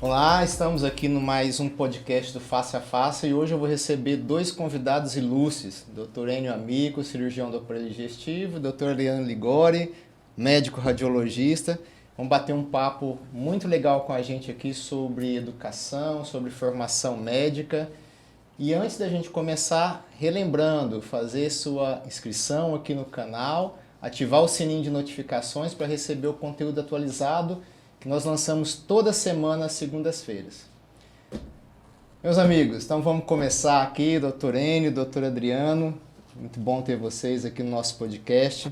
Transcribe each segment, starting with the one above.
Olá, estamos aqui no mais um podcast do Face a Face e hoje eu vou receber dois convidados ilustres, Dr. Enio Amico, cirurgião do aparelho digestivo, Dr. Adriano Ligori, médico radiologista. Vamos bater um papo muito legal com a gente aqui sobre educação, sobre formação médica. E antes da gente começar, relembrando, fazer sua inscrição aqui no canal, ativar o sininho de notificações para receber o conteúdo atualizado que nós lançamos toda semana às segundas-feiras. Meus amigos, então vamos começar aqui, Dr. Enio, Dr. Adriano, muito bom ter vocês aqui no nosso podcast.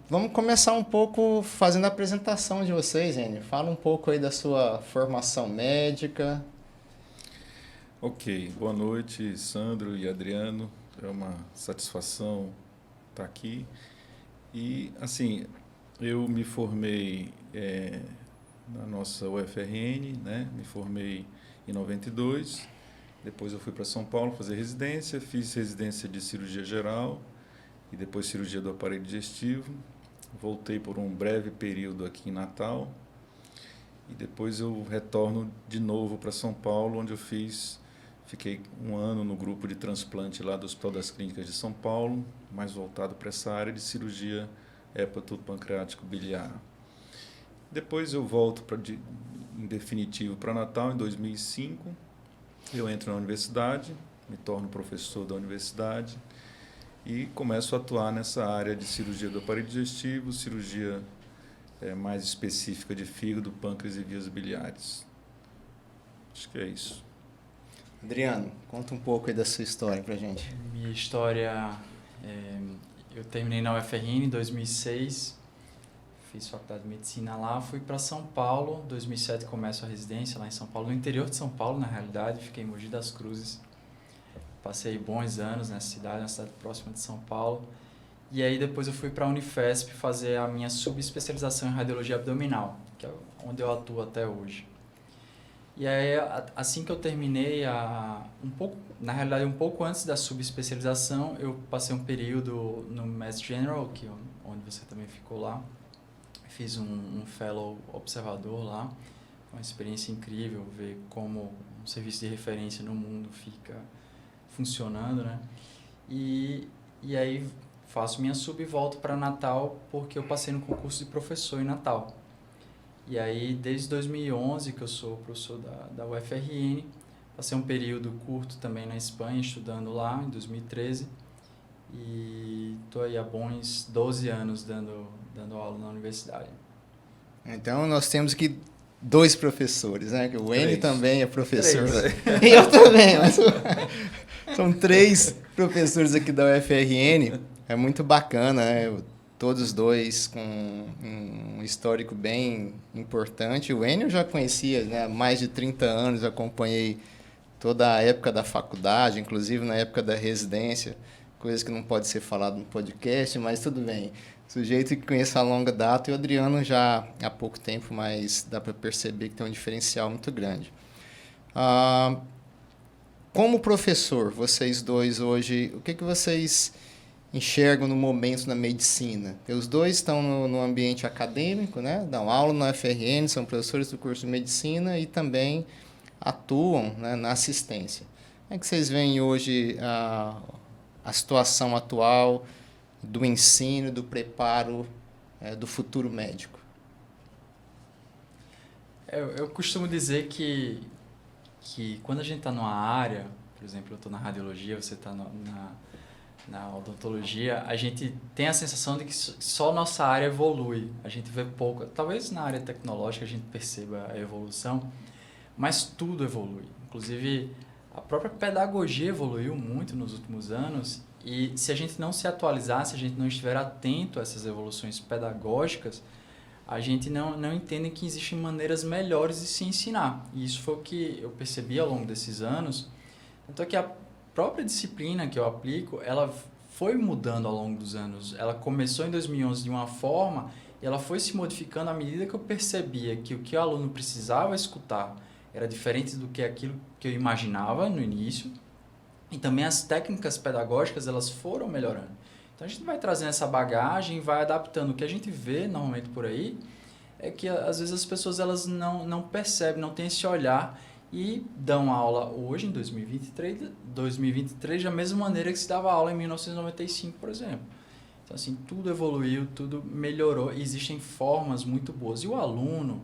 Vamos começar um pouco fazendo a apresentação de vocês, Enio. Fala um pouco aí da sua formação médica. Ok, boa noite, Sandro e Adriano. É uma satisfação estar aqui. E, assim, eu me formei na nossa UFRN, né? Me formei em 92. Depois eu fui para São Paulo fazer residência. Fiz residência de cirurgia geral e depois cirurgia do aparelho digestivo. Voltei por um breve período aqui em Natal. E depois eu retorno de novo para São Paulo, onde eu fiquei um ano no grupo de transplante lá do Hospital das Clínicas de São Paulo, mais voltado para essa área de cirurgia hepatopancreático biliar. Depois eu volto em definitivo para Natal em 2005. Eu entro na universidade, me torno professor da universidade e começo a atuar nessa área de cirurgia do aparelho digestivo, cirurgia mais específica de fígado, pâncreas e vias biliares. Acho que é isso. Adriano, conta um pouco aí da sua história pra gente. Minha história, eu terminei na UFRN em 2006, fiz faculdade de medicina lá, fui para São Paulo, em 2007 começo a residência lá em São Paulo, no interior de São Paulo na realidade, fiquei em Mogi das Cruzes, passei bons anos nessa cidade, uma cidade próxima de São Paulo, e aí depois eu fui para a Unifesp fazer a minha subespecialização em radiologia abdominal, que é onde eu atuo até hoje. E aí, assim que eu terminei, na realidade um pouco antes da subespecialização, eu passei um período no Mass General, onde você também ficou lá. Fiz um fellow observador lá, uma experiência incrível, ver como um serviço de referência no mundo fica funcionando, né? E aí faço minha sub e volto para Natal, porque eu passei no concurso de professor em Natal. E aí, desde 2011, que eu sou professor da UFRN, passei um período curto também na Espanha, estudando lá, em 2013. E estou aí há bons 12 anos dando aula na universidade. Então, nós temos aqui dois professores, né? O Enio também é professor. E eu também, mas são três professores aqui da UFRN. É muito bacana, né? Todos dois com um histórico bem importante. O Enio eu já conhecia, né, há mais de 30 anos, acompanhei toda a época da faculdade, inclusive na época da residência, coisas que não pode ser falado no podcast, mas tudo bem. Sujeito que conheço a longa data, e o Adriano já há pouco tempo, mas dá para perceber que tem um diferencial muito grande. Como professor, vocês dois hoje, o que vocês enxergam no momento na medicina? Os dois estão no ambiente acadêmico, né? Dão aula na UFRN, são professores do curso de medicina e também atuam, né, na assistência. Como é que vocês veem hoje a situação atual do ensino, do preparo do futuro médico? Eu costumo dizer que quando a gente está numa área, por exemplo, eu estou na radiologia, você está na odontologia, a gente tem a sensação de que só nossa área evolui. A gente vê pouco, talvez na área tecnológica a gente perceba a evolução, mas tudo evolui. Inclusive, a própria pedagogia evoluiu muito nos últimos anos e se a gente não se atualizar, se a gente não estiver atento a essas evoluções pedagógicas, a gente não entende que existem maneiras melhores de se ensinar. E isso foi o que eu percebi ao longo desses anos. Então, que a própria disciplina que eu aplico, ela foi mudando ao longo dos anos. Ela começou em 2011 de uma forma e ela foi se modificando à medida que eu percebia que o que o aluno precisava escutar era diferente do que aquilo que eu imaginava no início. E também as técnicas pedagógicas, elas foram melhorando. Então, a gente vai trazendo essa bagagem, vai adaptando. O que a gente vê normalmente por aí é que às vezes as pessoas elas não percebem, não têm esse olhar e dão aula hoje, em 2023 da mesma maneira que se dava aula em 1995, por exemplo. Então, assim, tudo evoluiu, tudo melhorou, e existem formas muito boas. E o aluno,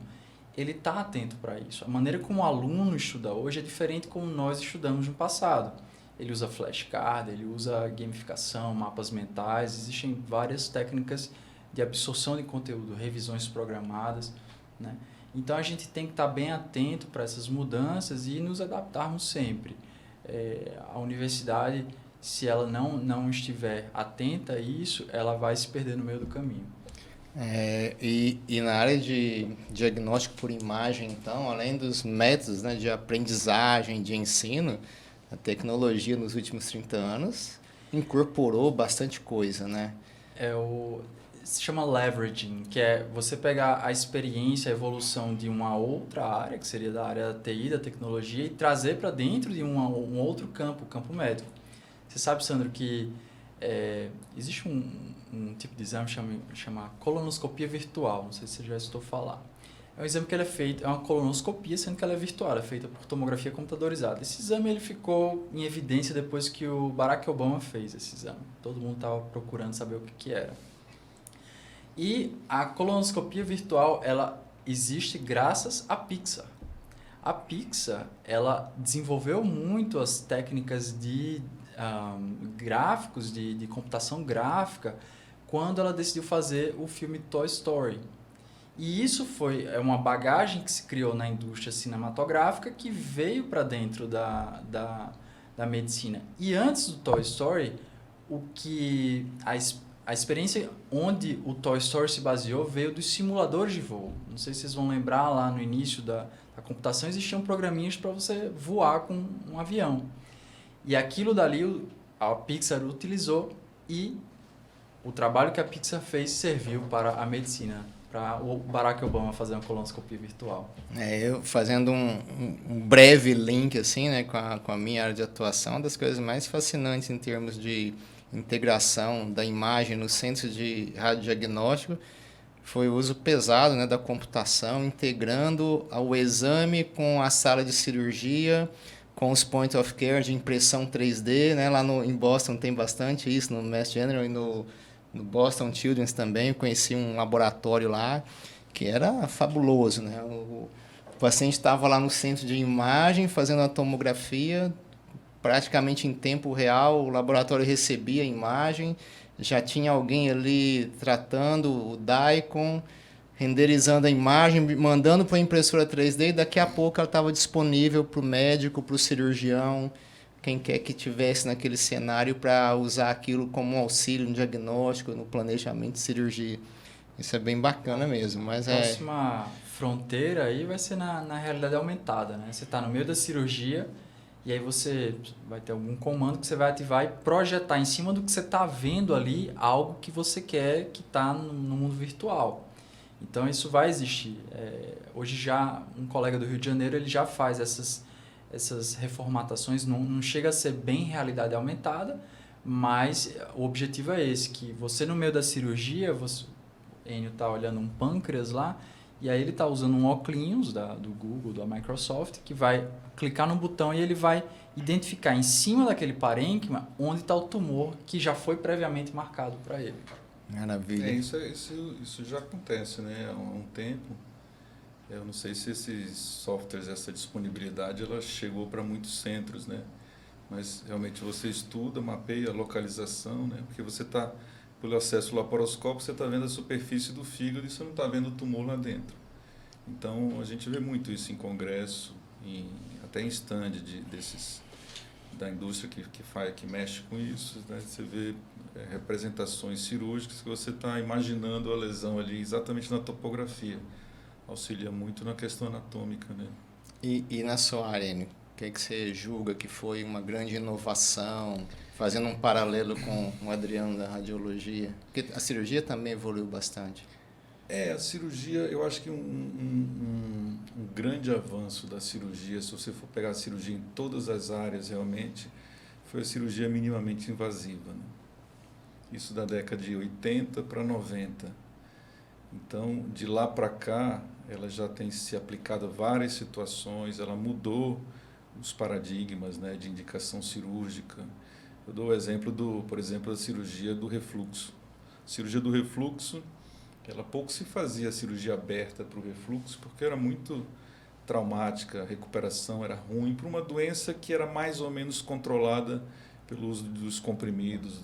ele está atento para isso. A maneira como o aluno estuda hoje é diferente como nós estudamos no passado. Ele usa flashcard, ele usa gamificação, mapas mentais, existem várias técnicas de absorção de conteúdo, revisões programadas, né? Então, a gente tem que estar bem atento para essas mudanças e nos adaptarmos sempre. A universidade, se ela não estiver atenta a isso, ela vai se perder no meio do caminho. E na área de diagnóstico por imagem, então, além dos métodos, né, de aprendizagem, de ensino, a tecnologia nos últimos 30 anos incorporou bastante coisa, né? Se chama leveraging, que é você pegar a experiência, a evolução de uma outra área, que seria da área da TI, da tecnologia, e trazer para dentro de um outro campo, o campo médico. Você sabe, Sandro, que existe um tipo de exame chama colonoscopia virtual, não sei se você já escutou falar. É um exame que ele é feito, é uma colonoscopia, sendo que ela é virtual, é feita por tomografia computadorizada. Esse exame ele ficou em evidência depois que o Barack Obama fez esse exame. Todo mundo estava procurando saber o que era. E a colonoscopia virtual, ela existe graças à Pixar. A Pixar, ela desenvolveu muito as técnicas de gráficos, de computação gráfica, quando ela decidiu fazer o filme Toy Story. E isso foi uma bagagem que se criou na indústria cinematográfica que veio para dentro da medicina. E antes do Toy Story, a experiência onde o Toy Story se baseou veio dos simuladores de voo. Não sei se vocês vão lembrar, lá no início da computação existiam programinhas para você voar com um avião. E aquilo dali a Pixar utilizou e o trabalho que a Pixar fez serviu para a medicina, para o Barack Obama fazer uma colonoscopia virtual. Eu fazendo um breve link assim, né, com a minha área de atuação, uma das coisas mais fascinantes em termos de integração da imagem no centro de radiodiagnóstico foi o uso pesado, né, da computação, integrando o exame com a sala de cirurgia, com os point of care de impressão 3D, né? Lá em Boston tem bastante isso, no Mass General e no Boston Children's também. Eu conheci um laboratório lá que era fabuloso, né? O paciente estava lá no centro de imagem fazendo a tomografia, praticamente em tempo real, o laboratório recebia a imagem, já tinha alguém ali tratando o DICOM, renderizando a imagem, mandando para a impressora 3D, e daqui a pouco ela estava disponível para o médico, para o cirurgião, quem quer que tivesse naquele cenário, para usar aquilo como um auxílio no diagnóstico, no planejamento de cirurgia. Isso é bem bacana mesmo. Mas a próxima fronteira aí vai ser na realidade aumentada, né? Você está no meio da cirurgia e aí você vai ter algum comando que você vai ativar e projetar em cima do que você está vendo ali algo que você quer que está no mundo virtual. Então, isso vai existir. Hoje já, um colega do Rio de Janeiro, ele já faz essas reformatações, não chega a ser bem realidade aumentada, mas o objetivo é esse, que você no meio da cirurgia, o Enio está olhando um pâncreas lá, e aí ele está usando um óculos do Google, da Microsoft, que vai clicar no botão e ele vai identificar em cima daquele parênquima onde está o tumor que já foi previamente marcado para ele. Maravilha. Isso já acontece, né? Há um tempo. Eu não sei se esses softwares, essa disponibilidade, ela chegou para muitos centros, né? Mas realmente você estuda, mapeia a localização, né? Porque você está, pelo acesso laparoscópico, você está vendo a superfície do fígado e você não está vendo o tumor lá dentro. Então, a gente vê muito isso em congresso, até em stand da indústria que mexe com isso, né? Você vê representações cirúrgicas que você está imaginando a lesão ali exatamente na topografia. Auxilia muito na questão anatômica, né? E na sua área, Enio, o que você julga que foi uma grande inovação, fazendo um paralelo com o Adriano da radiologia? Porque a cirurgia também evoluiu bastante. A cirurgia, eu acho que um grande avanço da cirurgia, se você for pegar a cirurgia em todas as áreas realmente, foi a cirurgia minimamente invasiva, né? Isso da década de 80 para 90. Então, de lá para cá, ela já tem se aplicado a várias situações, ela mudou os paradigmas, né, de indicação cirúrgica. Eu dou o exemplo, por exemplo, da cirurgia do refluxo. A cirurgia do refluxo, ela pouco se fazia a cirurgia aberta para o refluxo, porque era muito traumática, a recuperação era ruim para uma doença que era mais ou menos controlada pelo uso dos comprimidos,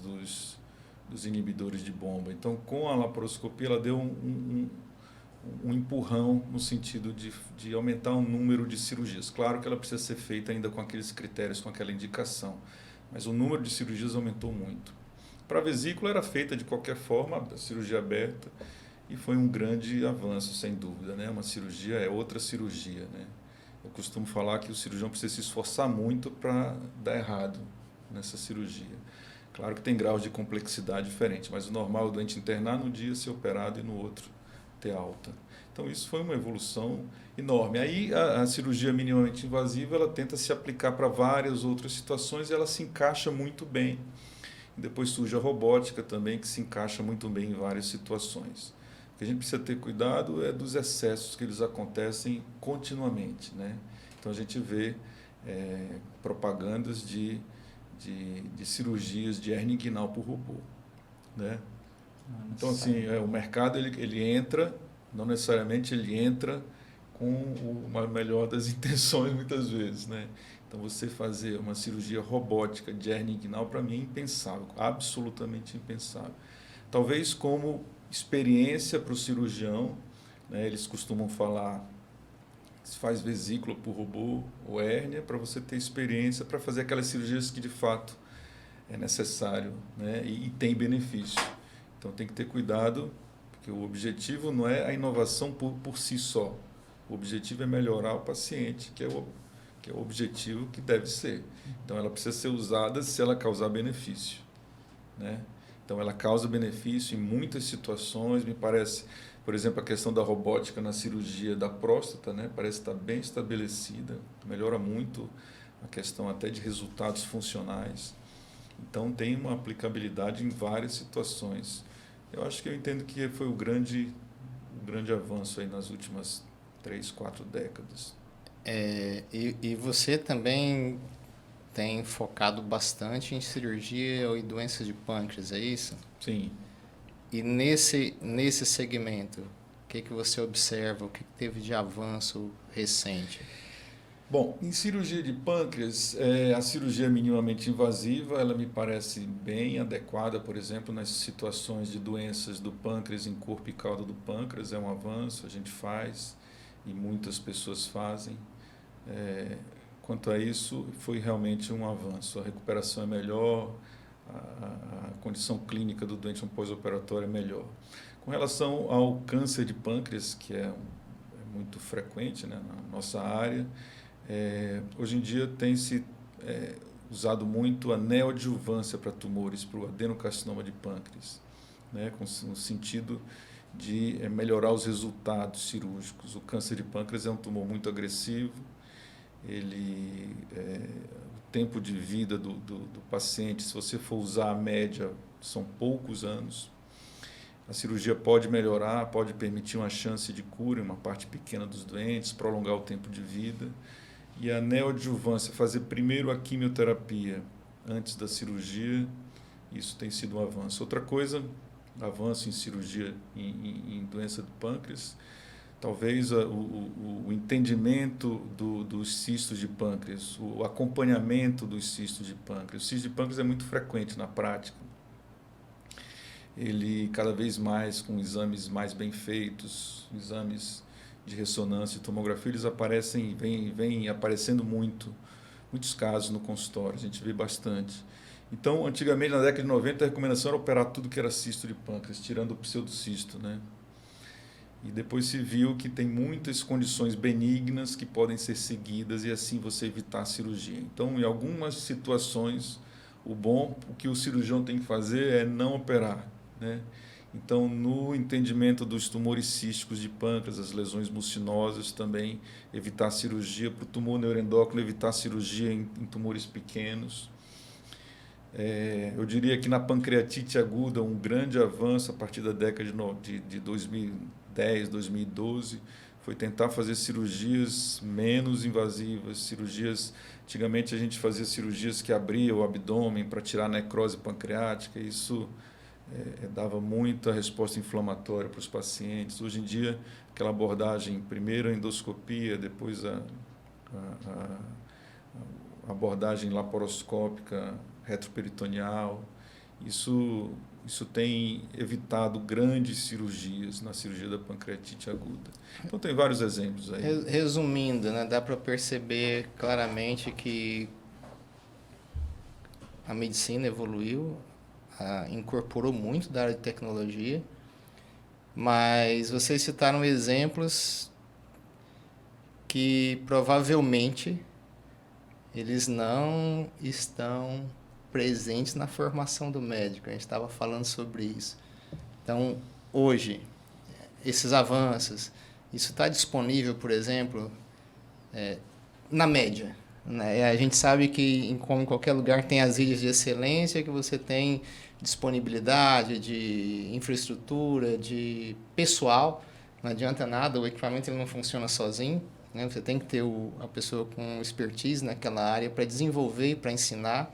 dos inibidores de bomba. Então, com a laparoscopia, ela deu um empurrão no sentido de aumentar o número de cirurgias. Claro que ela precisa ser feita ainda com aqueles critérios, com aquela indicação, mas o número de cirurgias aumentou muito. Para a vesícula era feita de qualquer forma, a cirurgia aberta, e foi um grande avanço, sem dúvida, né? Uma cirurgia é outra cirurgia, né? Eu costumo falar que o cirurgião precisa se esforçar muito para dar errado nessa cirurgia. Claro que tem graus de complexidade diferentes, mas o normal é o doente internar num dia, ser operado e no outro ter alta. Então isso foi uma evolução enorme. Aí a cirurgia minimamente invasiva, ela tenta se aplicar para várias outras situações e ela se encaixa muito bem. E depois surge a robótica também, que se encaixa muito bem em várias situações. O que a gente precisa ter cuidado é dos excessos que eles acontecem continuamente, né? Então a gente vê propagandas de cirurgias de hernia inguinal por robô, né? Então assim, o mercado ele entra, não necessariamente ele entra com uma melhor das intenções muitas vezes, né? Então você fazer uma cirurgia robótica de hernia inguinal para mim é impensável, absolutamente impensável. Talvez como experiência para o cirurgião, né, eles costumam falar, se faz vesícula por robô ou hérnia, para você ter experiência para fazer aquelas cirurgias que de fato é necessário, né, e tem benefício. Então tem que ter cuidado, porque o objetivo não é a inovação por si só. O objetivo é melhorar o paciente, que é o objetivo que deve ser. Então ela precisa ser usada se ela causar benefício, né? Então, ela causa benefício em muitas situações, me parece, por exemplo, a questão da robótica na cirurgia da próstata, né, parece estar bem estabelecida, melhora muito a questão até de resultados funcionais. Então, tem uma aplicabilidade em várias situações. Eu acho que eu entendo que foi o grande avanço aí nas últimas 3, 4 décadas. E você também tem focado bastante em cirurgia e doenças de pâncreas, é isso? Sim. E nesse segmento, o que você observa, o que teve de avanço recente? Bom, em cirurgia de pâncreas, a cirurgia minimamente invasiva, ela me parece bem adequada, por exemplo, nas situações de doenças do pâncreas em corpo e cauda do pâncreas, é um avanço, a gente faz e muitas pessoas fazem. Quanto a isso, foi realmente um avanço. A recuperação é melhor, a condição clínica do doente no pós-operatório é melhor. Com relação ao câncer de pâncreas, que é muito frequente, né, na nossa área, hoje em dia tem-se usado muito a neoadjuvância para tumores, para o adenocarcinoma de pâncreas, né, no sentido de melhorar os resultados cirúrgicos. O câncer de pâncreas é um tumor muito agressivo, o tempo de vida do paciente, se você for usar a média, são poucos anos. A cirurgia pode melhorar, pode permitir uma chance de cura em uma parte pequena dos doentes, prolongar o tempo de vida. E a neoadjuvância, fazer primeiro a quimioterapia antes da cirurgia, isso tem sido um avanço. Outra coisa, avanço em cirurgia em doença do pâncreas, talvez o entendimento dos cistos de pâncreas, o acompanhamento dos cistos de pâncreas. O cisto de pâncreas é muito frequente na prática. Ele, cada vez mais, com exames mais bem feitos, exames de ressonância e tomografia, eles vêm aparecendo muitos casos no consultório, a gente vê bastante. Então, antigamente, na década de 90, a recomendação era operar tudo que era cisto de pâncreas, tirando o pseudocisto, né? E depois se viu que tem muitas condições benignas que podem ser seguidas e assim você evitar a cirurgia. Então, em algumas situações, o que o cirurgião tem que fazer é não operar, né? Então, no entendimento dos tumores císticos de pâncreas, as lesões mucinosas, também evitar a cirurgia. Para o tumor neuroendócrino, evitar a cirurgia em tumores pequenos. Eu diria que na pancreatite aguda, um grande avanço a partir da década de 2010, 2012, foi tentar fazer cirurgias menos invasivas, cirurgias... Antigamente a gente fazia cirurgias que abriam o abdômen para tirar a necrose pancreática, isso dava muita resposta inflamatória para os pacientes. Hoje em dia, aquela abordagem, primeiro a endoscopia, depois a abordagem laparoscópica retroperitoneal, isso tem evitado grandes cirurgias na cirurgia da pancreatite aguda. Então, tem vários exemplos aí. Resumindo, né, dá para perceber claramente que a medicina evoluiu, incorporou muito da área de tecnologia, mas vocês citaram exemplos que provavelmente eles não estão presentes na formação do médico. A gente estava falando sobre isso. Então, hoje, esses avanços, isso está disponível, por exemplo, na média, né? A gente sabe que, como em qualquer lugar, tem as ilhas de excelência, que você tem disponibilidade de infraestrutura, de pessoal. Não adianta nada, o equipamento ele não funciona sozinho, né? Você tem que ter a pessoa com expertise naquela área para desenvolver e para ensinar.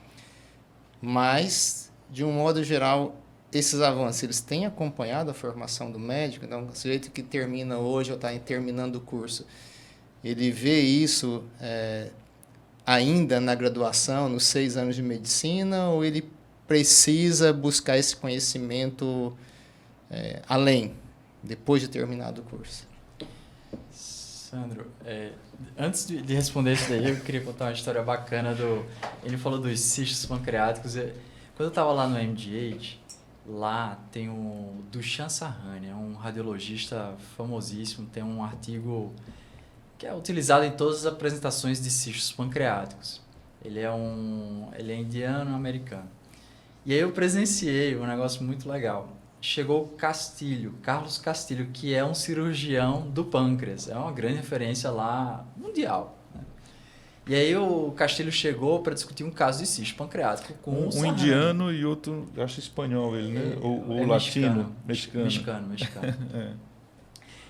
Mas, de um modo geral, esses avanços, eles têm acompanhado a formação do médico. Então, o sujeito que termina hoje ou está terminando o curso, ele vê isso ainda na graduação, nos 6 anos de medicina, ou ele precisa buscar esse conhecimento além, depois de terminado o curso? Sandro, antes de responder isso daí, eu queria contar uma história bacana ele falou dos cistos pancreáticos. Quando eu estava lá no MGH, lá tem o Dushan Sahani, é um radiologista famosíssimo, tem um artigo que é utilizado em todas as apresentações de cistos pancreáticos. Ele é indiano-americano. E aí eu presenciei um negócio muito legal. Chegou o Carlos Castilho, que é um cirurgião do pâncreas. É uma grande referência lá mundial, né? E aí o Castilho chegou para discutir um caso de cisto pancreático com um indiano e outro, acho espanhol ele, né? Ou latino, mexicano. Mexicano.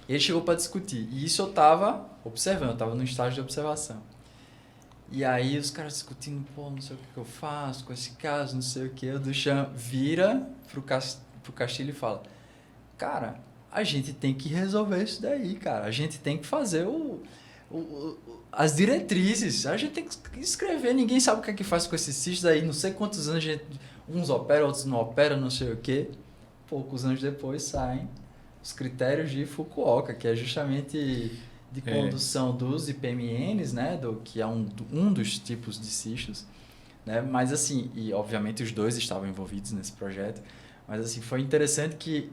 E ele chegou para discutir. E isso eu estava observando, eu estava no estágio de observação. E aí os caras discutindo, não sei o que eu faço com esse caso, não sei o que. O Duchamp vira pro Castilho e fala: cara, a gente tem que resolver isso daí, cara. A gente tem que fazer as diretrizes. A gente tem que escrever. Ninguém sabe o que é que faz com esses cistos aí. Não sei quantos anos uns operam, outros não operam, não sei o que. Poucos anos depois saem os critérios de Fukuoka, que é justamente de condução dos IPMNs, né, que é um dos tipos de cistos, né? Mas assim, e obviamente os dois estavam envolvidos nesse projeto, mas assim, foi interessante que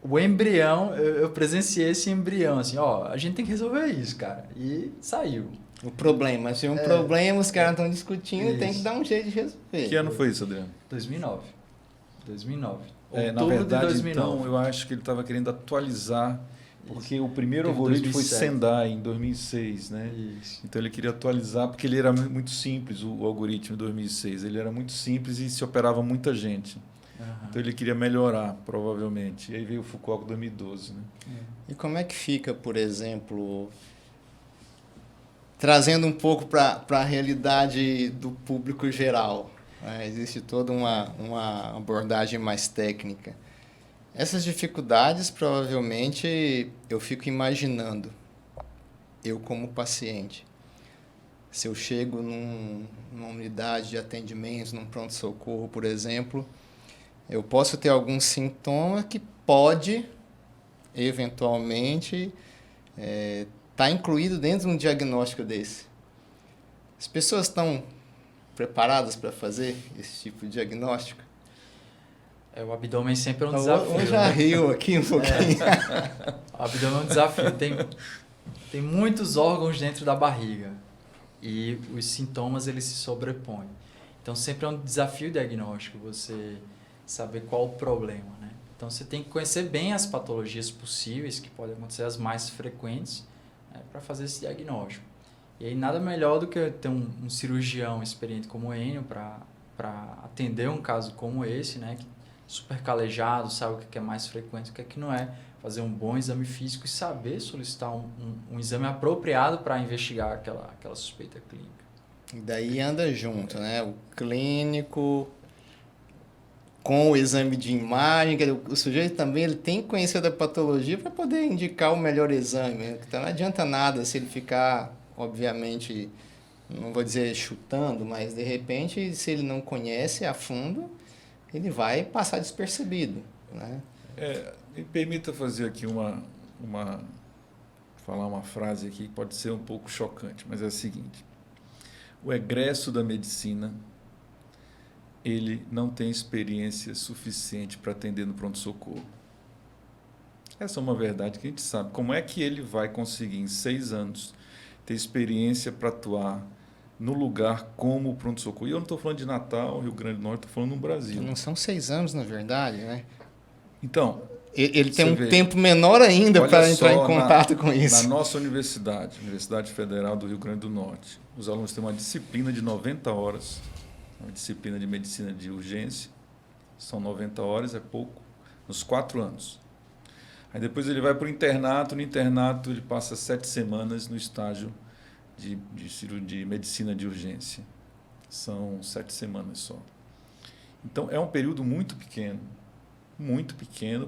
o embrião, eu presenciei esse embrião, assim, a gente tem que resolver isso, cara, e saiu. O problema, se problema, os caras estão discutindo, tem que dar um jeito de resolver. Que ano foi isso, Adriano? 2009. Na verdade, então, eu acho que ele estava querendo atualizar, porque o primeiro algoritmo foi Sendai, em 2006, né? Isso. Então, ele queria atualizar, porque ele era muito simples, o algoritmo de 2006. Ele era muito simples e se operava muita gente. Uhum. Então, ele queria melhorar, provavelmente. E aí veio o Fukuoka 2012, né? E como é que fica, por exemplo, trazendo um pouco para a realidade do público geral? Existe toda uma abordagem mais técnica. Essas dificuldades, provavelmente, eu fico imaginando, eu como paciente, se eu chego numa unidade de atendimento, num pronto-socorro, por exemplo, eu posso ter algum sintoma que pode, eventualmente, estar incluído dentro de um diagnóstico desse. As pessoas estão preparadas para fazer esse tipo de diagnóstico? O abdômen sempre é um desafio. Eu já riu aqui um pouquinho. O abdômen é um desafio. Tem muitos órgãos dentro da barriga e os sintomas eles se sobrepõem. Então sempre é um desafio diagnóstico você saber qual o problema, né? Então você tem que conhecer bem as patologias possíveis que podem acontecer, as mais frequentes, né, para fazer esse diagnóstico. E aí nada melhor do que ter um cirurgião experiente como o Enio para atender um caso como esse, né? Super calejado, sabe o que é mais frequente, o que é que não é. Fazer um bom exame físico e saber solicitar um exame apropriado para investigar aquela suspeita clínica. E daí anda junto, né? O clínico com o exame de imagem, que o sujeito também ele tem que conhecer da patologia para poder indicar o melhor exame. Né? Então não adianta nada se ele ficar, obviamente, não vou dizer chutando, mas de repente, se ele não conhece a fundo, ele vai passar despercebido, né? Me permita fazer aqui falar uma frase aqui que pode ser um pouco chocante, mas é a seguinte: o egresso da medicina, ele não tem experiência suficiente para atender no pronto-socorro. Essa é uma verdade que a gente sabe. Como é que ele vai conseguir, em 6 anos, ter experiência para atuar no lugar como o pronto-socorro? E eu não estou falando de Natal, Rio Grande do Norte, estou falando no Brasil. Não são 6 anos, na verdade, né? Então, ele tem um tempo menor ainda para entrar em contato com isso. Na nossa universidade, Universidade Federal do Rio Grande do Norte, os alunos têm uma disciplina de 90 horas, uma disciplina de medicina de urgência. São 90 horas, é pouco, nos 4 anos. Aí depois ele vai para o internato, no internato ele passa 7 semanas no estágio de medicina de urgência. São 7 semanas só. Então, é um período muito pequeno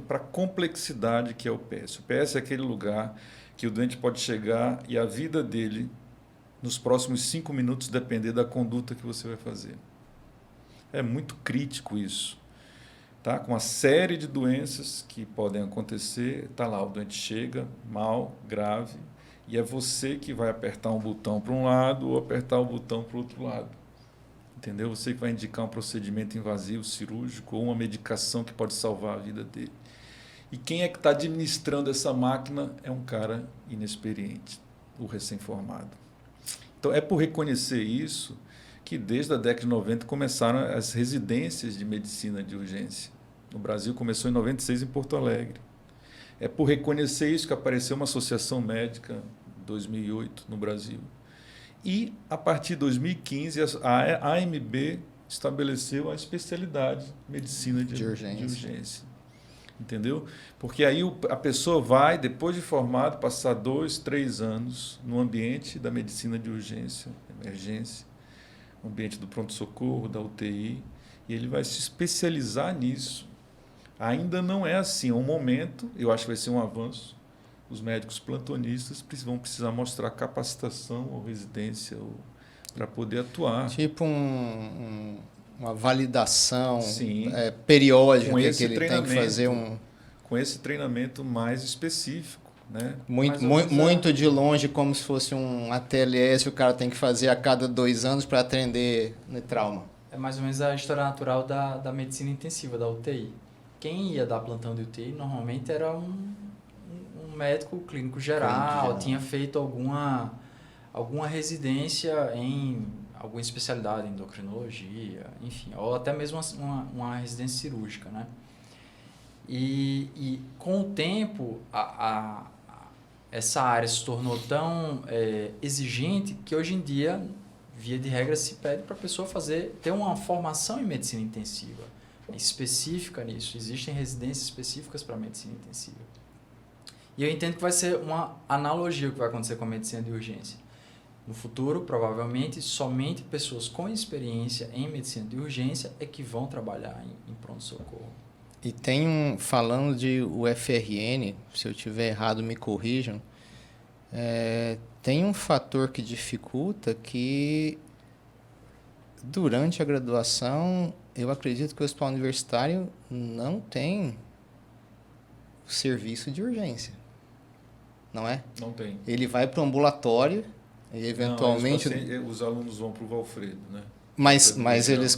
para a complexidade que é o PS. O PS é aquele lugar que o doente pode chegar e a vida dele, nos próximos 5 minutos, depender da conduta que você vai fazer. É muito crítico isso. Tá? Com uma série de doenças que podem acontecer, está lá, o doente chega mal, grave, e é você que vai apertar um botão para um lado ou apertar o botão para o outro lado. Entendeu? Você que vai indicar um procedimento invasivo cirúrgico ou uma medicação que pode salvar a vida dele. E quem é que está administrando essa máquina é um cara inexperiente, o recém-formado. Então, é por reconhecer isso que desde a década de 90 começaram as residências de medicina de urgência. No Brasil começou em 96 em Porto Alegre. É por reconhecer isso que apareceu uma associação médica em 2008 no Brasil. E, a partir de 2015, a AMB estabeleceu a especialidade medicina de urgência. Entendeu? Porque aí a pessoa vai, depois de formado, passar 2, 3 anos no ambiente da medicina de urgência, emergência, no ambiente do pronto-socorro, da UTI, e ele vai se especializar nisso. Ainda não é assim. É um momento, eu acho que vai ser um avanço. Os médicos plantonistas vão precisar mostrar capacitação ou residência para poder atuar. Tipo uma validação periódica que ele tem que fazer com esse treinamento mais específico. Né? Muito de longe, como se fosse um ATLS, o cara tem que fazer a cada 2 anos para atender no trauma. É mais ou menos a história natural da medicina intensiva, da UTI. Quem ia dar plantão de UTI normalmente era um médico clínico geral, tinha feito alguma residência em alguma especialidade, endocrinologia, enfim, ou até mesmo uma residência cirúrgica, né? E com o tempo, essa área se tornou tão exigente que hoje em dia, via de regra, se pede para a pessoa ter uma formação em medicina intensiva, específica nisso. Existem residências específicas para medicina intensiva. E eu entendo que vai ser uma analogia o que vai acontecer com a medicina de urgência. No futuro, provavelmente, somente pessoas com experiência em medicina de urgência é que vão trabalhar em pronto-socorro. E tem falando de UFRN, se eu estiver errado, me corrijam, tem um fator que dificulta que, durante a graduação, eu acredito que o hospital universitário não tem serviço de urgência. Não é? Não tem. Ele vai para o ambulatório e eventualmente... os alunos vão para o Valfredo, né? Mas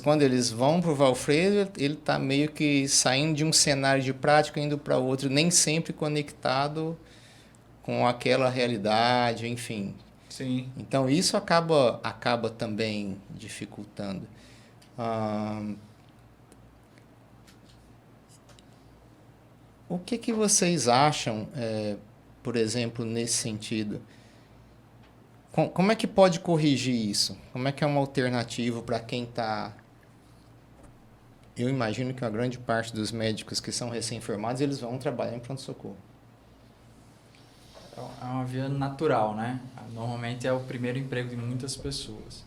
quando eles vão para o Valfredo, ele está meio que saindo de um cenário de prática indo para outro, nem sempre conectado com aquela realidade, enfim. Sim. Então, isso acaba também dificultando. O que vocês acham, por exemplo, nesse sentido? Como é que pode corrigir isso? Como é que é uma alternativa para quem está eu imagino que uma grande parte dos médicos que são recém-formados, eles vão trabalhar em pronto-socorro. É uma via natural, né? Normalmente é o primeiro emprego de muitas pessoas.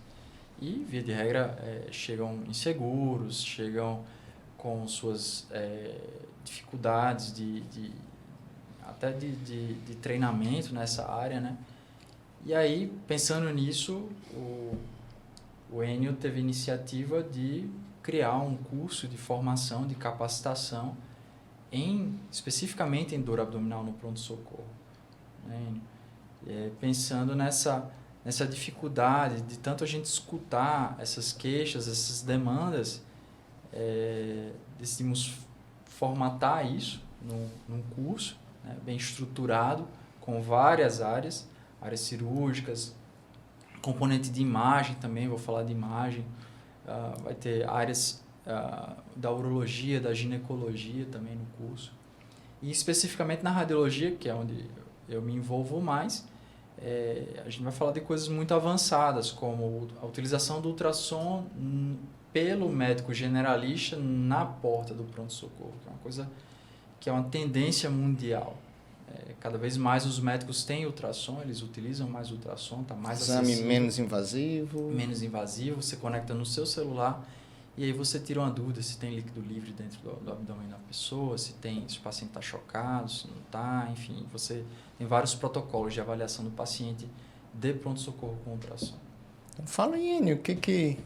E, via de regra, chegam inseguros, chegam com suas dificuldades até de treinamento nessa área, né? E aí, pensando nisso, o Enio teve a iniciativa de criar um curso de formação, de capacitação, especificamente em dor abdominal no pronto-socorro. Né? Pensando nessa dificuldade de tanto a gente escutar essas queixas, essas demandas, decidimos formatar isso num curso, né, bem estruturado, com várias áreas cirúrgicas, componente de imagem também, vou falar de imagem, vai ter áreas da urologia, da ginecologia também no curso. E especificamente na radiologia, que é onde eu me envolvo mais, a gente vai falar de coisas muito avançadas, como a utilização do ultrassom pelo médico generalista na porta do pronto-socorro, que é uma coisa que é uma tendência mundial. Cada vez mais os médicos têm ultrassom, eles utilizam mais ultrassom, está mais Exame acessível. menos invasivo. Menos invasivo, você conecta no seu celular e aí você tira uma dúvida se tem líquido livre dentro do abdômen da pessoa, se o paciente está chocado, se não está, enfim, você tem vários protocolos de avaliação do paciente de pronto-socorro com ultrassom. Então, fala aí, Enio, o que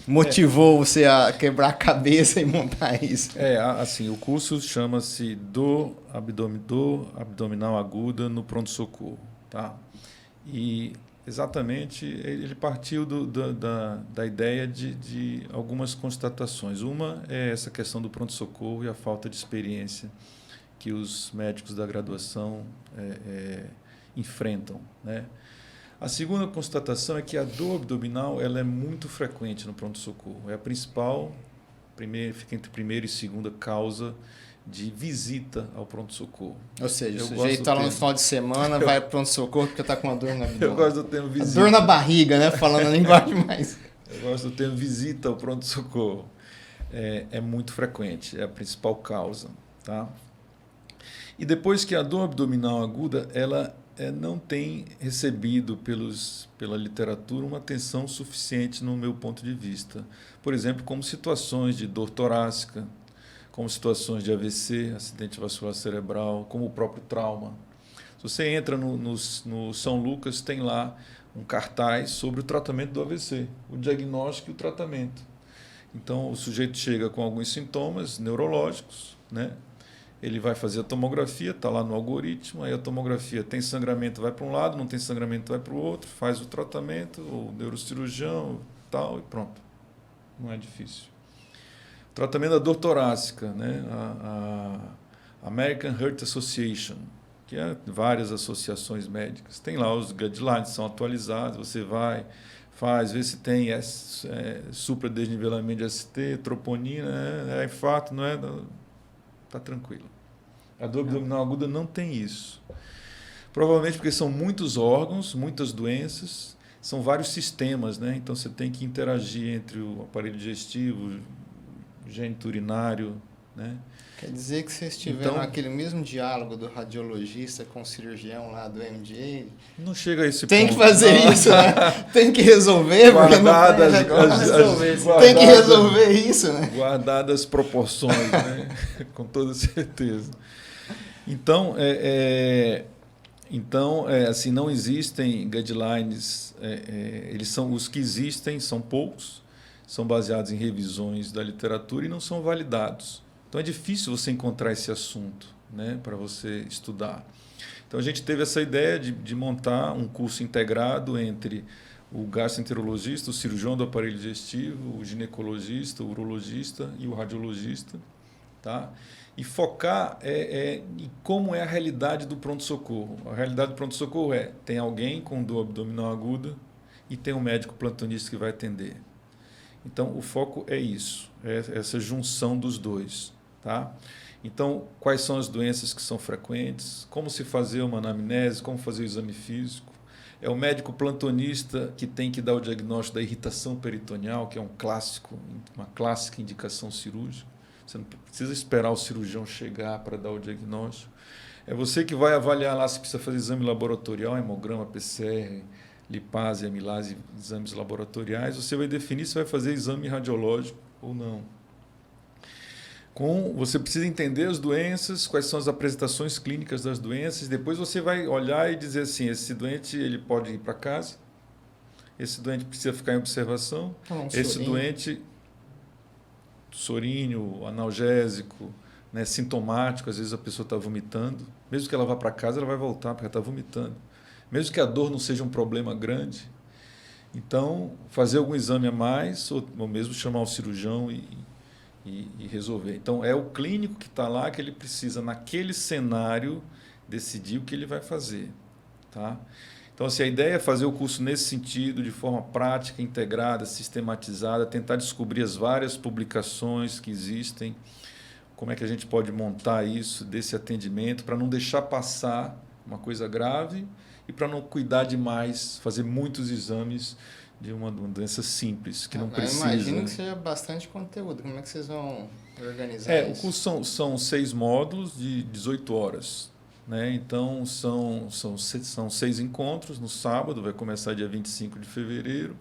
motivou você a quebrar a cabeça e montar isso? Assim, o curso chama-se Dor Abdominal Aguda no Pronto-Socorro, tá? E exatamente ele partiu da ideia de algumas constatações. Uma é essa questão do pronto-socorro e a falta de experiência que os médicos da graduação enfrentam, né? A segunda constatação é que a dor abdominal ela é muito frequente no pronto-socorro. É a principal, fica entre primeira e segunda causa de visita ao pronto-socorro. Ou seja, o sujeito está lá no final de semana, vai para o pronto-socorro porque está com uma dor no abdômen. Eu gosto do termo visita. Dor na barriga, né? Falando a linguagem mais... Eu gosto do termo visita ao pronto-socorro. É muito frequente, é a principal causa, tá? E depois que a dor abdominal aguda, ela não tem recebido pela literatura uma atenção suficiente no meu ponto de vista. Por exemplo, como situações de dor torácica, como situações de AVC, acidente vascular cerebral, como o próprio trauma. Se você entra no São Lucas, tem lá um cartaz sobre o tratamento do AVC, o diagnóstico e o tratamento. Então, o sujeito chega com alguns sintomas neurológicos, né? Ele vai fazer a tomografia, está lá no algoritmo, aí a tomografia tem sangramento, vai para um lado, não tem sangramento, vai para o outro, faz o tratamento, o neurocirurgião, tal, e pronto. Não é difícil. O tratamento da dor torácica, né? A American Heart Association, que é várias associações médicas, tem lá os guidelines, são atualizados, você vai, faz, vê se tem supradesnivelamento de ST, troponina, é infarto, não é... Está tranquilo. A dor abdominal aguda não tem isso. Provavelmente porque são muitos órgãos, muitas doenças, são vários sistemas, né? Então você tem que interagir entre o aparelho digestivo, o gênito urinário, né? Quer dizer que vocês tiveram aquele mesmo diálogo do radiologista com o cirurgião lá do MJ? Não chega a esse ponto. Tem que fazer isso, né? Tem que resolver, porque tem que resolver isso, né? Guardadas as proporções, né? Com toda certeza. Então, assim, não existem guidelines, eles são os que existem, são poucos, são baseados em revisões da literatura e não são validados. Então é difícil você encontrar esse assunto, né, para você estudar. Então a gente teve essa ideia de montar um curso integrado entre o gastroenterologista, o cirurgião do aparelho digestivo, o ginecologista, o urologista e o radiologista, tá? E focar em como é a realidade do pronto-socorro. A realidade do pronto-socorro tem alguém com dor abdominal aguda e tem um médico plantonista que vai atender. Então o foco é isso, essa junção dos dois. Tá? Então, quais são as doenças que são frequentes, como se fazer uma anamnese, como fazer o exame físico. É o médico plantonista que tem que dar o diagnóstico da irritação peritoneal, que é uma clássica indicação cirúrgica. Você não precisa esperar o cirurgião chegar para dar o diagnóstico. É você que vai avaliar lá se precisa fazer exame laboratorial, hemograma, PCR, lipase, amilase, exames laboratoriais. Você vai definir se vai fazer exame radiológico ou não. Você precisa entender as doenças, quais são as apresentações clínicas das doenças. Depois você vai olhar e dizer assim, esse doente ele pode ir para casa, esse doente precisa ficar em observação, esse doente, soríneo, analgésico, né, sintomático, às vezes a pessoa está vomitando. Mesmo que ela vá para casa, ela vai voltar porque ela está vomitando. Mesmo que a dor não seja um problema grande. Então, fazer algum exame a mais, ou mesmo chamar o cirurgião e resolver. Então, é o clínico que está lá que ele precisa, naquele cenário, decidir o que ele vai fazer. Tá? Então, assim, a ideia é fazer o curso nesse sentido, de forma prática, integrada, sistematizada, tentar descobrir as várias publicações que existem, como é que a gente pode montar isso, desse atendimento, para não deixar passar uma coisa grave e para não cuidar demais, fazer muitos exames de uma doença simples, que não precisa. Eu imagino que seja bastante conteúdo. Como é que vocês vão organizar isso? O curso são 6 módulos de 18 horas. Né? Então, são 6 encontros no sábado, vai começar dia 25 de fevereiro,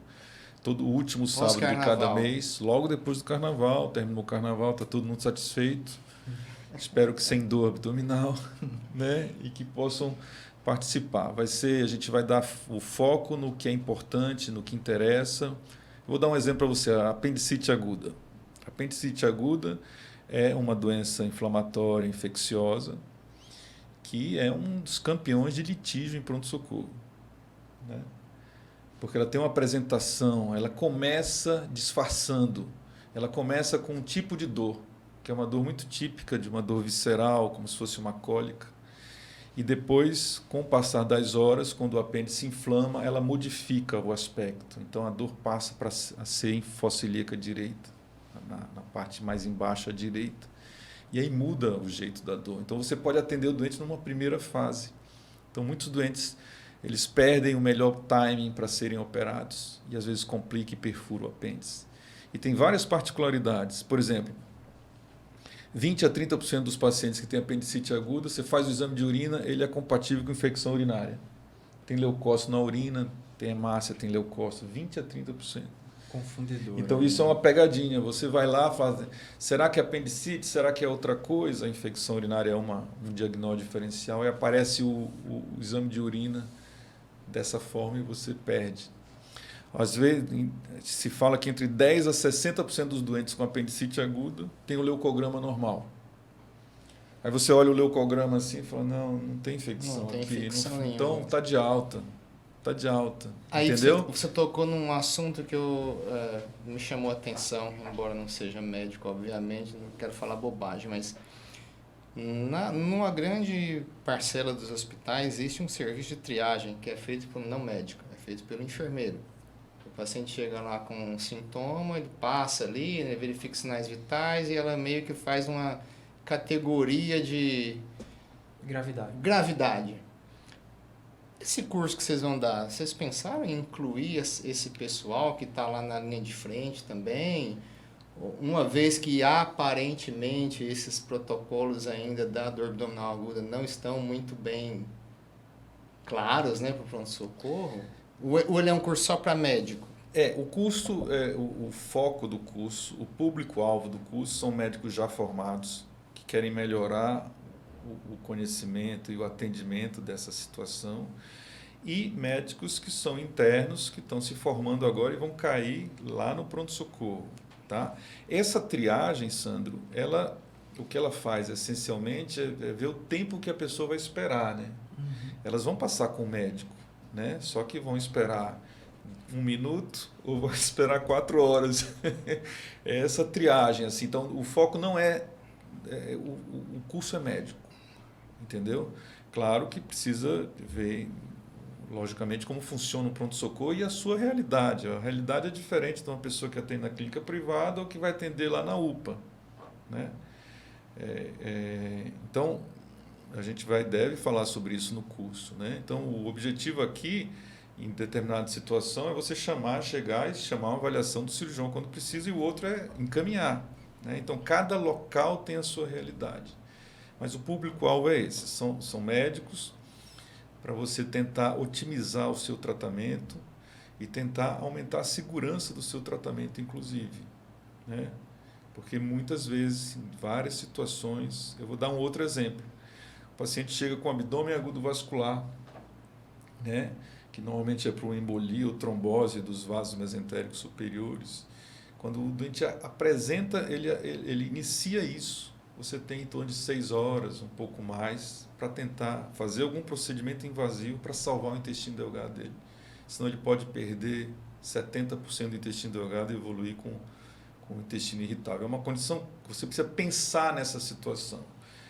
todo o último sábado de cada mês, logo depois do carnaval. Terminou o carnaval, está todo mundo satisfeito. Espero que sem dor abdominal, né? E que possam participar. A gente vai dar o foco no que é importante, no que interessa. Vou dar um exemplo para você, a apendicite aguda. A apendicite aguda é uma doença inflamatória, infecciosa, que é um dos campeões de litígio em pronto-socorro. Né? Porque ela tem uma apresentação, ela começa disfarçando, ela começa com um tipo de dor, que é uma dor muito típica de uma dor visceral, como se fosse uma cólica. E depois, com o passar das horas, quando o apêndice inflama, ela modifica o aspecto. Então, a dor passa a ser infocilíaca direita, na parte mais embaixo à direita. E aí muda o jeito da dor. Então, você pode atender o doente numa primeira fase. Então, muitos doentes eles perdem o melhor timing para serem operados e, às vezes, complica e perfura o apêndice. E tem várias particularidades. Por exemplo, 20% a 30% dos pacientes que têm apendicite aguda, você faz o exame de urina, ele é compatível com infecção urinária. Tem leucócito na urina, tem hemácia, tem leucócito, 20% a 30%. Confundidor. Então, isso é uma pegadinha. Você vai lá, faz. Será que é apendicite? Será que é outra coisa? A infecção urinária é um diagnóstico diferencial e aparece o exame de urina dessa forma e você perde. Às vezes, se fala que entre 10% a 60% dos doentes com apendicite aguda tem o leucograma normal. Aí você olha o leucograma assim e fala, não tem infecção não tem aqui. Infecção então, está de alta. Está de alta. Aí entendeu? Você tocou num assunto que me chamou a atenção, embora não seja médico, obviamente, não quero falar bobagem, mas numa grande parcela dos hospitais existe um serviço de triagem que é feito por um não médico, é feito pelo enfermeiro. O paciente chega lá com um sintoma, ele passa ali, né, verifica sinais vitais e ela meio que faz uma categoria de gravidade. Esse curso que vocês vão dar, vocês pensaram em incluir esse pessoal que está lá na linha de frente também? Uma vez que aparentemente esses protocolos ainda da dor abdominal aguda não estão muito bem claros, né, para o pronto-socorro? Ou ele é um curso só para médico? O curso, o foco do curso, o público-alvo do curso são médicos já formados que querem melhorar o conhecimento e o atendimento dessa situação e médicos que são internos, que estão se formando agora e vão cair lá no pronto-socorro. Tá? Essa triagem, Sandro, o que ela faz essencialmente é ver o tempo que a pessoa vai esperar. Né? Uhum. Elas vão passar com o médico, né? Só que vão esperar 1 minuto ou vão esperar 4 horas. É essa triagem. Assim. Então, o foco não o curso é médico, entendeu? Claro que precisa ver, logicamente, como funciona o pronto-socorro e a sua realidade. A realidade é diferente de uma pessoa que atende na clínica privada ou que vai atender lá na UPA. Né? Então, a gente deve falar sobre isso no curso. Né? Então, o objetivo aqui, em determinada situação, é você chegar e chamar uma avaliação do cirurgião quando precisa, e o outro é encaminhar. né? Então, cada local tem a sua realidade. Mas o público-alvo é esse, são médicos, para você tentar otimizar o seu tratamento e tentar aumentar a segurança do seu tratamento, inclusive, né? Porque muitas vezes, em várias situações, eu vou dar um outro exemplo. O paciente chega com abdômen agudo vascular, né? Que normalmente é para uma embolia ou trombose dos vasos mesentéricos superiores. Quando o doente apresenta, ele inicia isso, você tem em torno de 6 horas, um pouco mais, para tentar fazer algum procedimento invasivo para salvar o intestino delgado dele. Senão ele pode perder 70% do intestino delgado e evoluir com o intestino irritável. É uma condição que você precisa pensar nessa situação.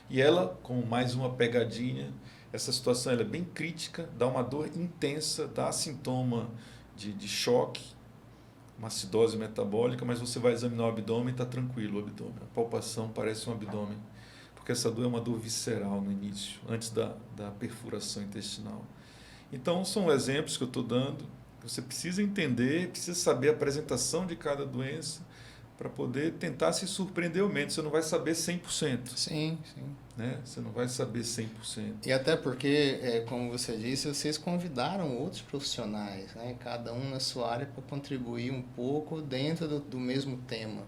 E ela, com mais uma pegadinha, essa situação ela é bem crítica, dá uma dor intensa, dá sintoma de choque, uma acidose metabólica, mas você vai examinar o abdômen e está tranquilo o abdômen. A palpação parece um abdômen, porque essa dor é uma dor visceral no início, antes da perfuração intestinal. Então, são exemplos que eu estou dando. Você precisa entender, precisa saber a apresentação de cada doença para poder tentar se surpreender ou menos. Você não vai saber 100%. Sim, sim. Né? Você não vai saber 100%. E até porque, como você disse, vocês convidaram outros profissionais, né? Cada um na sua área para contribuir um pouco dentro do mesmo tema.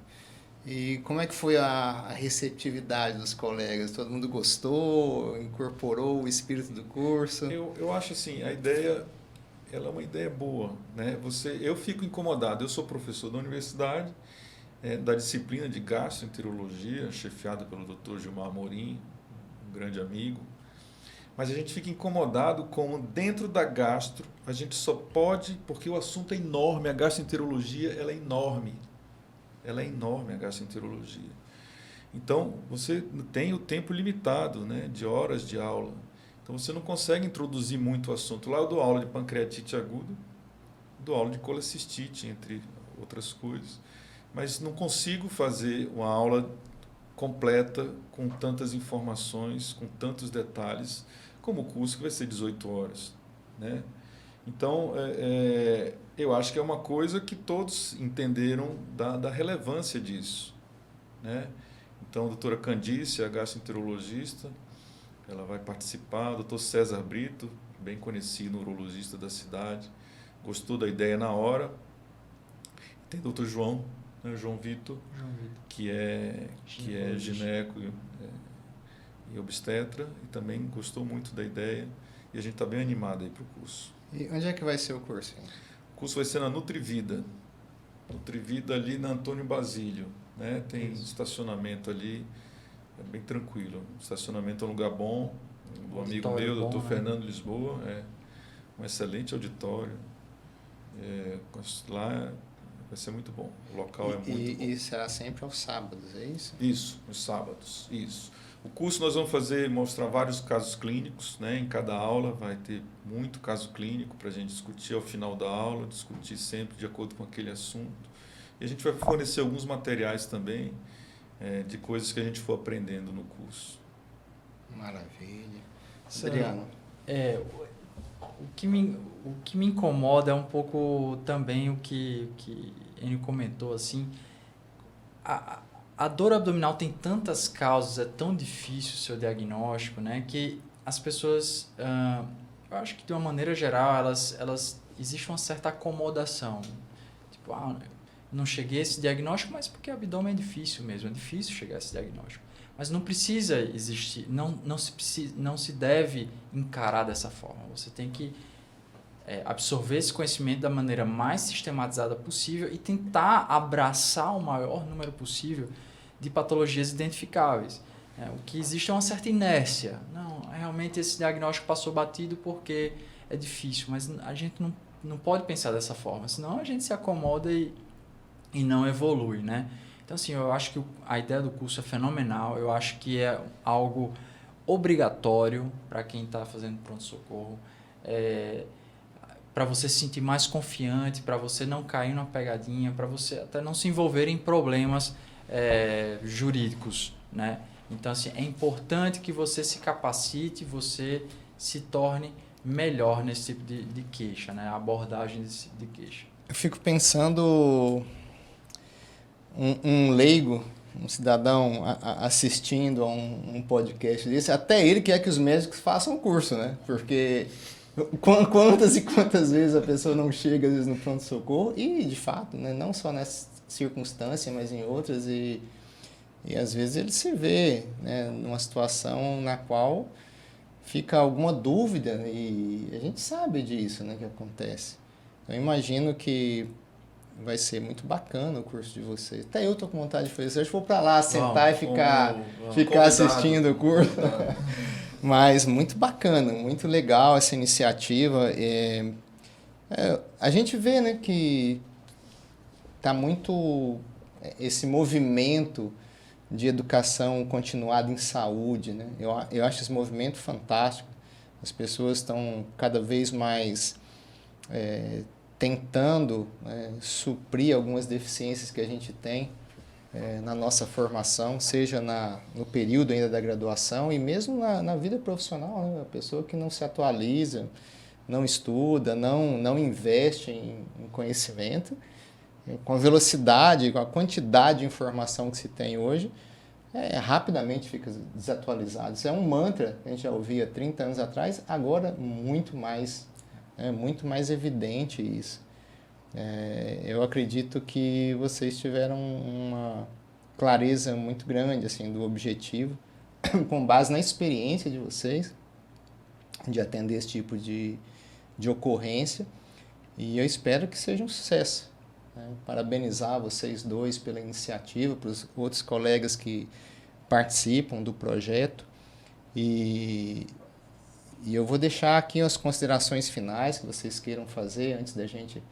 E como é que foi a receptividade dos colegas? Todo mundo gostou? Incorporou o espírito do curso? Eu acho assim, a ideia ela é uma ideia boa, né? Eu fico incomodado, eu sou professor da universidade, da disciplina de gastroenterologia, chefiada pelo Dr. Gilmar Amorim, um grande amigo, mas a gente fica incomodado com dentro da gastro, a gente só pode, porque o assunto é enorme, a gastroenterologia ela é enorme a gastroenterologia. Então, você tem o tempo limitado, né, de horas de aula. Então, você não consegue introduzir muito o assunto. Lá eu dou aula de pancreatite aguda, dou aula de colecistite, entre outras coisas. Mas não consigo fazer uma aula completa, com tantas informações, com tantos detalhes, como o curso que vai ser 18 horas. Né? Então, eu acho que é uma coisa que todos entenderam da relevância disso. Né? Então, a doutora Candice, a gastroenterologista, ela vai participar. O doutor César Brito, bem conhecido, urologista da cidade, gostou da ideia na hora. Tem o doutor João, né, João Vitor, que é gineco e obstetra, e também gostou muito da ideia. E a gente está bem animado aí para o curso. E onde é que vai ser o curso? O curso vai ser na Nutrivida. Nutrivida ali na Antônio Basílio. Né? Tem estacionamento ali, é bem tranquilo. Estacionamento é um lugar bom, do amigo meu, doutor Fernando Lisboa, um excelente auditório. Lá vai ser muito bom. O local é muito bom. E será sempre aos sábados, é isso? Isso, nos sábados, isso. O curso nós vamos mostrar vários casos clínicos, né? Em cada aula vai ter muito caso clínico para a gente discutir ao final da aula, discutir sempre de acordo com aquele assunto. E a gente vai fornecer alguns materiais também de coisas que a gente for aprendendo no curso. Maravilha. Adriano. O que me incomoda é um pouco também o que ele comentou, assim, a dor abdominal tem tantas causas, é tão difícil o seu diagnóstico, né, que as pessoas, eu acho que de uma maneira geral, existe uma certa acomodação. Tipo, não cheguei a esse diagnóstico, mas porque o abdômen é difícil mesmo, é difícil chegar a esse diagnóstico. Mas não precisa existir, não se deve encarar dessa forma. Você tem que absorver esse conhecimento da maneira mais sistematizada possível e tentar abraçar o maior número possível de patologias identificáveis. O que existe é uma certa inércia. Não, realmente esse diagnóstico passou batido porque é difícil, mas a gente não pode pensar dessa forma, senão a gente se acomoda e não evolui, né? Então, assim, eu acho que a ideia do curso é fenomenal, eu acho que é algo obrigatório para quem está fazendo pronto-socorro, para você se sentir mais confiante, para você não cair numa pegadinha, para você até não se envolver em problemas jurídicos, né? Então, assim, é importante que você se capacite, você se torne melhor nesse tipo de queixa, né? A abordagem desse tipo de queixa. Eu fico pensando... Um leigo, um cidadão assistindo a um podcast desse, até ele quer que os médicos façam o curso, né? Porque quantas e quantas vezes a pessoa não chega, às vezes, no pronto-socorro, e, de fato, né, não só nessa circunstância, mas em outras, e às vezes ele se vê, né, numa situação na qual fica alguma dúvida, e a gente sabe disso, né, que acontece. Eu imagino que vai ser muito bacana o curso de vocês. Até eu tô com vontade de fazer. Se eu for para lá, sentar e ficar assistindo o curso. Mas muito bacana, muito legal essa iniciativa. A gente vê, né, que tá muito esse movimento de educação continuada em saúde, né? Eu acho esse movimento fantástico. As pessoas estão cada vez mais tentando suprir algumas deficiências que a gente tem na nossa formação, seja no período ainda da graduação e mesmo na vida profissional, né? A pessoa que não se atualiza, não estuda, não investe em conhecimento, com a velocidade, com a quantidade de informação que se tem hoje, rapidamente fica desatualizado. Isso é um mantra que a gente já ouvia 30 anos atrás, agora muito mais evidente isso. Eu acredito que vocês tiveram uma clareza muito grande assim, do objetivo, com base na experiência de vocês, de atender esse tipo de ocorrência, e eu espero que seja um sucesso. Parabenizar vocês dois pela iniciativa, para os outros colegas que participam do projeto, e eu vou deixar aqui as considerações finais que vocês queiram fazer antes da gente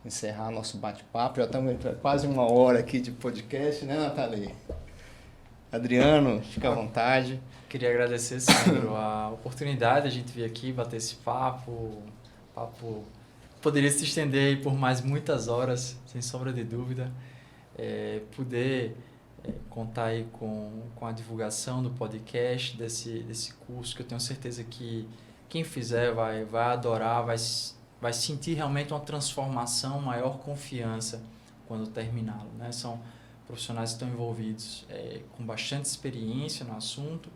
encerrar nosso bate-papo. Já estamos quase 1 hora aqui de podcast, né, Nathalie? Adriano, fica à vontade. Queria agradecer, Sandro, a oportunidade de a gente vir aqui bater esse papo. Poderia se estender aí por mais muitas horas, sem sombra de dúvida. Poder contar aí com a divulgação do podcast, desse curso, que eu tenho certeza que quem fizer vai adorar, vai sentir realmente uma transformação, maior confiança quando terminá-lo, né? São profissionais que estão envolvidos com bastante experiência no assunto,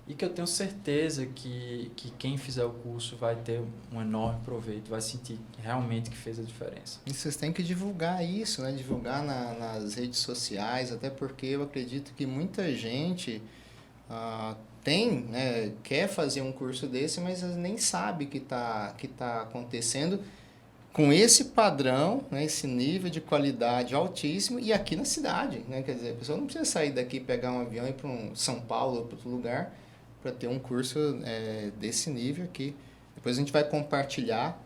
e que eu tenho certeza que quem fizer o curso vai ter um enorme proveito, vai sentir realmente que fez a diferença. E vocês têm que divulgar isso, né? Divulgar nas redes sociais, até porque eu acredito que muita gente quer fazer um curso desse, mas nem sabe que tá acontecendo com esse padrão, né? Esse nível de qualidade altíssimo, e aqui na cidade, né? Quer dizer, a pessoa não precisa sair daqui, pegar um avião e ir para São Paulo ou para outro lugar para ter um curso desse nível aqui. Depois a gente vai compartilhar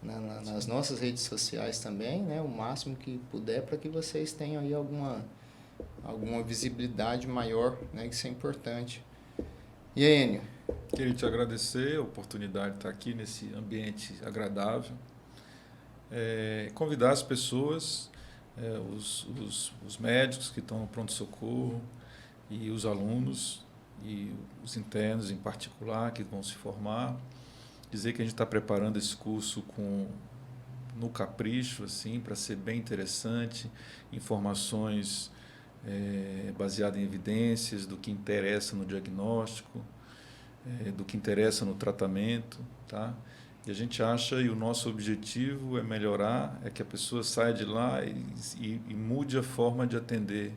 nas nossas redes sociais também, né, o máximo que puder, para que vocês tenham aí alguma visibilidade maior, né, que isso é importante. E aí, Enio? Queria te agradecer a oportunidade de estar aqui nesse ambiente agradável. Convidar as pessoas, os médicos que estão no pronto-socorro e os alunos, e os internos em particular que vão se formar, dizer que a gente está preparando esse curso no capricho, assim, para ser bem interessante, informações baseadas em evidências do que interessa no diagnóstico, do que interessa no tratamento, tá? E a gente acha, e o nosso objetivo é melhorar, é que a pessoa saia de lá e mude a forma de atender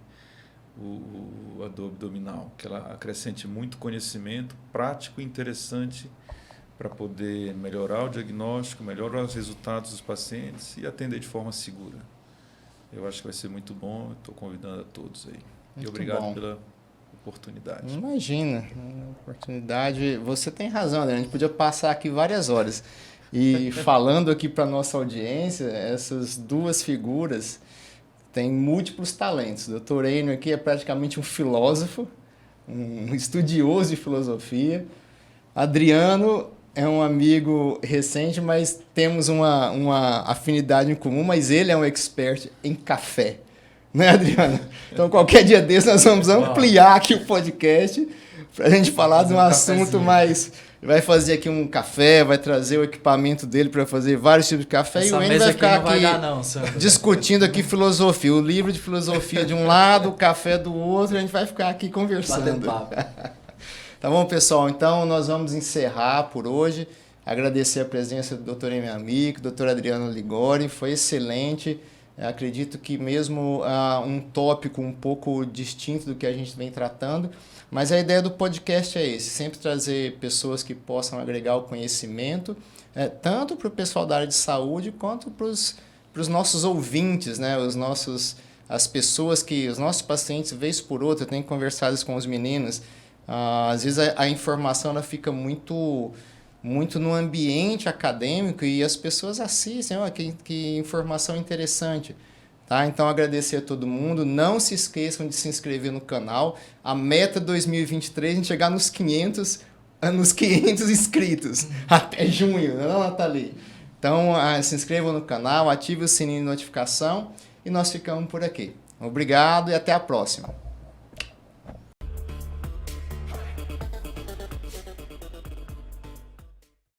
a dor abdominal, que ela acrescente muito conhecimento prático e interessante para poder melhorar o diagnóstico, melhorar os resultados dos pacientes e atender de forma segura. Eu acho que vai ser muito bom, estou convidando a todos aí. Muito e obrigado bom. pela oportunidade. Imagina, oportunidade. Você tem razão, André. A gente podia passar aqui várias horas. E falando aqui para nossa audiência, essas duas figuras têm múltiplos talentos. O Dr. Enio aqui é praticamente um filósofo, um estudioso de filosofia. Adriano é um amigo recente, mas temos uma afinidade em comum, mas ele é um expert em café. Né, Adriano? Então, qualquer dia desse, nós vamos ampliar aqui o podcast para a gente falar de um assunto mais vai fazer aqui um café, vai trazer o equipamento dele para fazer vários tipos de café. Essa e o Enio mesa vai ficar aqui não vai dar não, Sandro. discutindo aqui filosofia. O livro de filosofia de um lado, o café do outro, a gente vai ficar aqui conversando. Papo. Tá bom, pessoal? Então, nós vamos encerrar por hoje. Agradecer a presença do Dr. Enio Amico, do Dr. Adriano Ligori, foi excelente. Acredito que mesmo um tópico um pouco distinto do que a gente vem tratando, mas a ideia do podcast é esse, sempre trazer pessoas que possam agregar o conhecimento, tanto para o pessoal da área de saúde, quanto para os nossos ouvintes, né? Os nossos pacientes, vez por outra, eu tenho conversado isso com os meninos, às vezes a informação ela fica muito no ambiente acadêmico e as pessoas assistem, que informação interessante. Tá? Então, agradecer a todo mundo. Não se esqueçam de se inscrever no canal. A meta 2023 é a gente chegar nos 500 inscritos até junho, não, Nathalie? Então, se inscrevam no canal, ative o sininho de notificação e nós ficamos por aqui. Obrigado e até a próxima.